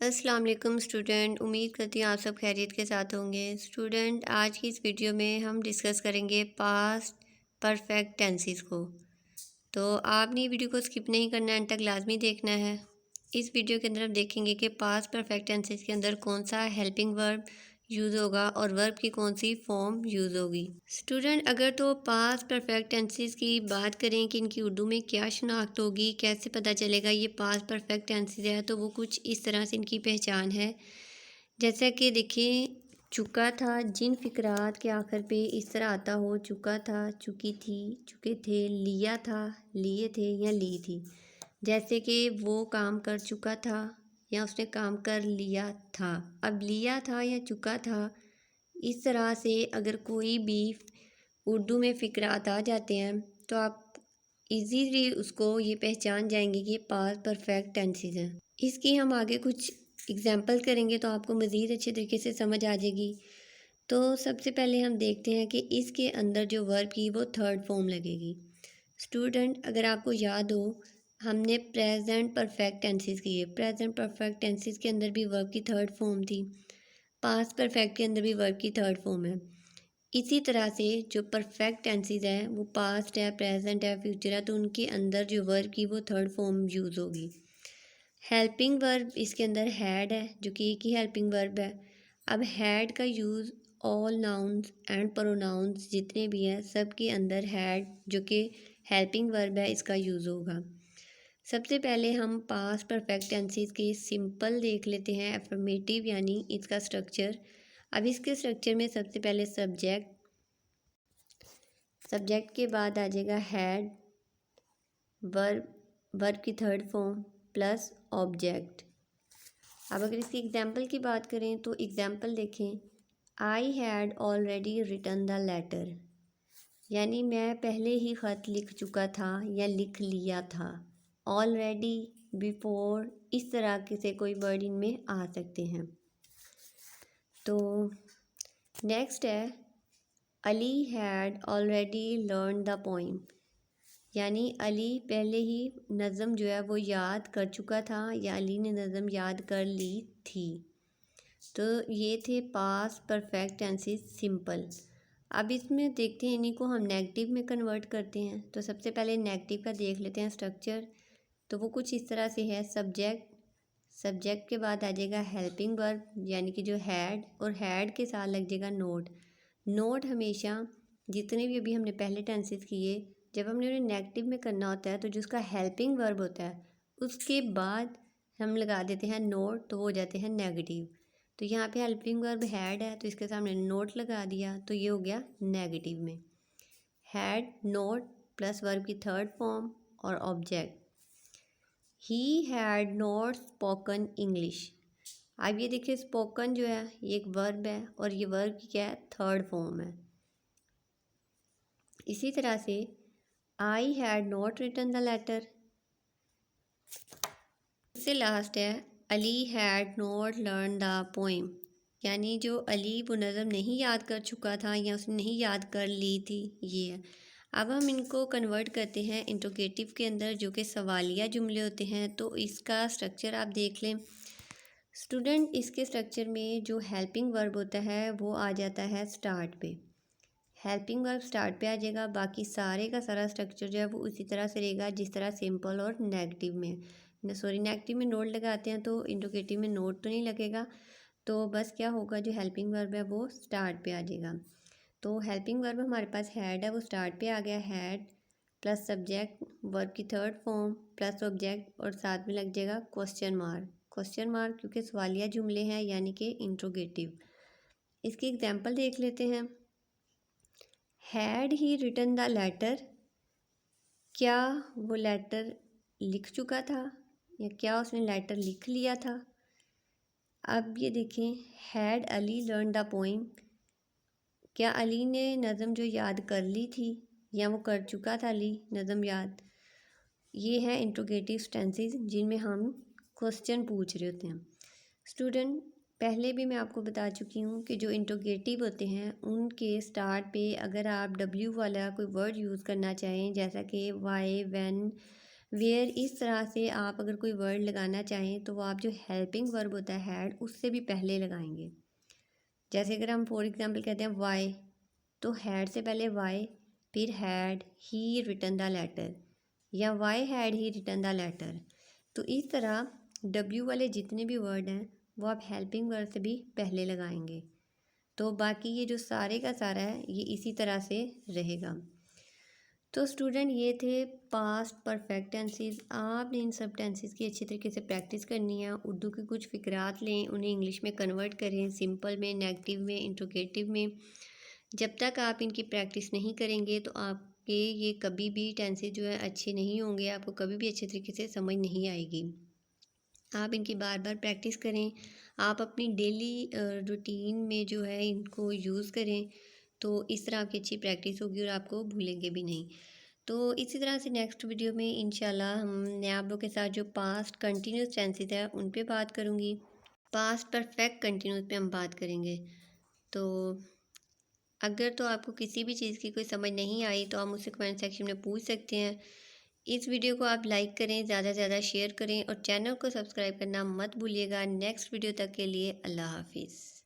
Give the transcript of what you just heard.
अस्सलाम वालेकुम स्टूडेंट। उम्मीद करती हूँ आप सब खैरियत के साथ होंगे। स्टूडेंट, आज की इस वीडियो में हम डिस्कस करेंगे पास्ट परफेक्ट टेंसेस को। तो आपने वीडियो को स्किप नहीं करना, एंड तक लाजमी देखना है। इस वीडियो के अंदर हम देखेंगे कि पास्ट परफेक्ट टेंसेस के अंदर कौन सा हेल्पिंग वर्ब यूज़ होगा और वर्ब की कौन सी फॉर्म यूज़ होगी। स्टूडेंट, अगर तो पास्ट परफेक्ट टेंसेस की बात करें कि इनकी उर्दू में क्या शनाख्त होगी, कैसे पता चलेगा ये पास्ट परफेक्ट टेंसेस है, तो वो कुछ इस तरह से इनकी पहचान है। जैसा कि देखिए, चुका था, जिन फ़िक्रात के आखिर पे इस तरह आता हो, चुका था, चुकी थी, चुके थे, लिया था, लिए थे या ली थी। जैसे कि वो काम कर चुका था या उसने काम कर लिया था। अब लिया था या चुका था, इस तरह से अगर कोई भी उर्दू में फ़िक्रात आ जाते हैं तो आप इजीली उसको ये पहचान जाएंगे कि ये पास्ट परफेक्ट टेंसेस हैं। इसकी हम आगे कुछ एग्जांपल करेंगे तो आपको मज़ीद अच्छे तरीके से समझ आ जाएगी। तो सबसे पहले हम देखते हैं कि इसके अंदर जो वर्ब की वो थर्ड फॉर्म लगेगी। स्टूडेंट, अगर आपको याद हो, हमने प्रेजेंट परफेक्ट टेंसेस किए। प्रेजेंट परफेक्ट टेंसेस के अंदर भी वर्ब की थर्ड फॉर्म थी। पास्ट परफेक्ट के अंदर भी वर्ब की थर्ड फॉर्म है। इसी तरह से जो परफेक्ट टेंसेस हैं वो पास्ट है, प्रेजेंट है, फ्यूचर है, तो उनके अंदर जो वर्ब की वो थर्ड फॉर्म यूज़ होगी। हेल्पिंग वर्ब इसके अंदर हैड है, जो कि एक ही हेल्पिंग वर्ब है। अब हैड का use all nouns and pronouns जितने भी हैं सब के अंदर हैड, जो कि हेल्पिंग वर्ब है, इसका यूज़ होगा। सबसे पहले हम पास्ट परफेक्ट टेंसेस के सिंपल देख लेते हैं, एफर्मेटिव यानी इसका स्ट्रक्चर। अब इसके स्ट्रक्चर में सबसे पहले सब्जेक्ट, सब्जेक्ट के बाद आ जाएगा हैड, वर्ब, वर्ब की थर्ड फॉर्म प्लस ऑब्जेक्ट। अब अगर इसकी एग्जांपल की बात करें तो एग्जांपल देखें, I had already written the letter, यानी मैं पहले ही ख़त लिख चुका था या लिख लिया था। ऑलरेडी, बिफोर, इस तरह के से कोई वर्ड इनमें आ सकते हैं। तो नेक्स्ट है, Ali had already learn the poem, यानी अली पहले ही नज़म जो है वो याद कर चुका था या अली ने नज़म याद कर ली थी। तो ये थे पास्ट परफेक्ट टेंसेस सिंपल। अब इसमें देखते हैं, इन्हीं को हम नेगेटिव में कन्वर्ट करते हैं। तो सबसे पहले नेगेटिव का देख लेते हैं स्ट्रक्चर। तो वो कुछ इस तरह से है, सब्जेक्ट, सब्जेक्ट के बाद आ जाएगा हेल्पिंग वर्ब यानी कि जो हैड, और हैड के साथ लग जाएगा नोट। नोट हमेशा जितने भी अभी हमने पहले टेंसेस किए, जब हमने उन्हें नेगेटिव में करना होता है तो जो उसका हेल्पिंग वर्ब होता है उसके बाद हम लगा देते हैं नोट, तो वो हो जाते हैं नेगेटिव। तो यहाँ पे हेल्पिंग वर्ब हैड है तो इसके सामने नोट लगा दिया, तो ये हो गया नेगेटिव में। हैड, नोट प्लस वर्ब की थर्ड फॉर्म और object. He had not spoken English. अब ये देखिए, स्पोकन जो है ये एक वर्ब है और ये वर्ब की क्या है, थर्ड फॉर्म है। इसी तरह से I had not written the letter. इससे लास्ट है, Ali had not learn the poem, यानी जो अली वो नज़म नहीं याद कर चुका था या उसने नहीं याद कर ली थी, ये है। अब हम इनको कन्वर्ट करते हैं इंट्रोगेटिव के अंदर, जो कि सवालिया जुमले होते हैं। तो इसका स्ट्रक्चर आप देख लें स्टूडेंट। इसके स्ट्रक्चर में जो हेल्पिंग वर्ब होता है वो आ जाता है स्टार्ट पे। हेल्पिंग वर्ब स्टार्ट पे आ जाएगा, बाकी सारे का सारा स्ट्रक्चर जो है वो उसी तरह से रहेगा जिस तरह सिंपल और नेगेटिव में, नेगेटिव में नोट लगाते हैं तो इंट्रोगेटिव में नोट तो नहीं लगेगा। तो बस क्या होगा, जो हेल्पिंग वर्ब है वो स्टार्ट पे आ जाएगा। तो हेल्पिंग वर्ब हमारे पास हैड है, वो स्टार्ट पे आ गया। हैड प्लस सब्जेक्ट, वर्ब की थर्ड फॉर्म प्लस ऑब्जेक्ट, और साथ में लग जाएगा क्वेश्चन मार्क। क्वेश्चन मार्क क्योंकि सवालिया जुमले हैं यानी कि इंट्रोगेटिव। इसकी एग्जांपल देख लेते हैं। Had he written the letter, क्या वो लेटर लिख चुका था या क्या उसने लेटर लिख लिया था। अब ये देखें, had Ali learn the poem, क्या अली ने नज़म जो याद कर ली थी या वो कर चुका था अली नज़म याद। ये है इंट्रोगेटिव टेंसेस जिनमें हम क्वेश्चन पूछ रहे होते हैं। स्टूडेंट, पहले भी मैं आपको बता चुकी हूँ कि जो इंट्रोगेटिव होते हैं उनके स्टार्ट पे अगर आप डब्ल्यू वाला कोई वर्ड यूज़ करना चाहें, जैसा कि वाई, व्हेन, वेयर इस तरह से आप अगर कोई वर्ड लगाना चाहें तो वो आप जो हेल्पिंग वर्ब होता है हैड उससे भी पहले लगाएंगे। जैसे अगर हम फॉर एग्जांपल कहते हैं वाई, तो हैड से पहले वाई, फिर had he written the letter, या Y had he written the letter. तो इस तरह डब्ल्यू वाले जितने भी वर्ड हैं वो आप हेल्पिंग वर्ब से भी पहले लगाएंगे। तो बाकी ये जो सारे का सारा है ये इसी तरह से रहेगा। तो स्टूडेंट ये थे पास्ट परफेक्ट टेंसेस। आपने इन सब टेंसेस की अच्छी तरीके से प्रैक्टिस करनी है। उर्दू के कुछ फ़िक्रात लें, उन्हें इंग्लिश में कन्वर्ट करें, सिंपल में, नेगेटिव में, इंट्रोगेटिव में। जब तक आप इनकी प्रैक्टिस नहीं करेंगे तो आपके ये कभी भी टेंसेस जो है अच्छे नहीं होंगे, आपको कभी भी अच्छे तरीके से समझ नहीं आएगी। आप इनकी बार बार प्रैक्टिस करें, आप अपनी डेली रूटीन में जो है इनको यूज़ करें, तो इस तरह आपकी अच्छी प्रैक्टिस होगी और आपको भूलेंगे भी नहीं। तो इसी तरह से नेक्स्ट वीडियो में इंशाल्लाह मैं आप लोग के साथ जो पास्ट कंटिन्यूस टेंसेस है उन पे बात करूँगी। पास्ट परफेक्ट कंटिन्यूस पे हम बात करेंगे। तो अगर तो आपको किसी भी चीज़ की कोई समझ नहीं आई तो आप मुझसे कमेंट सेक्शन में पूछ सकते हैं। इस वीडियो को आप लाइक करें, ज़्यादा से ज़्यादा शेयर करें और चैनल को सब्सक्राइब करना मत भूलिएगा। नेक्स्ट वीडियो तक के लिए अल्लाह हाफिज़।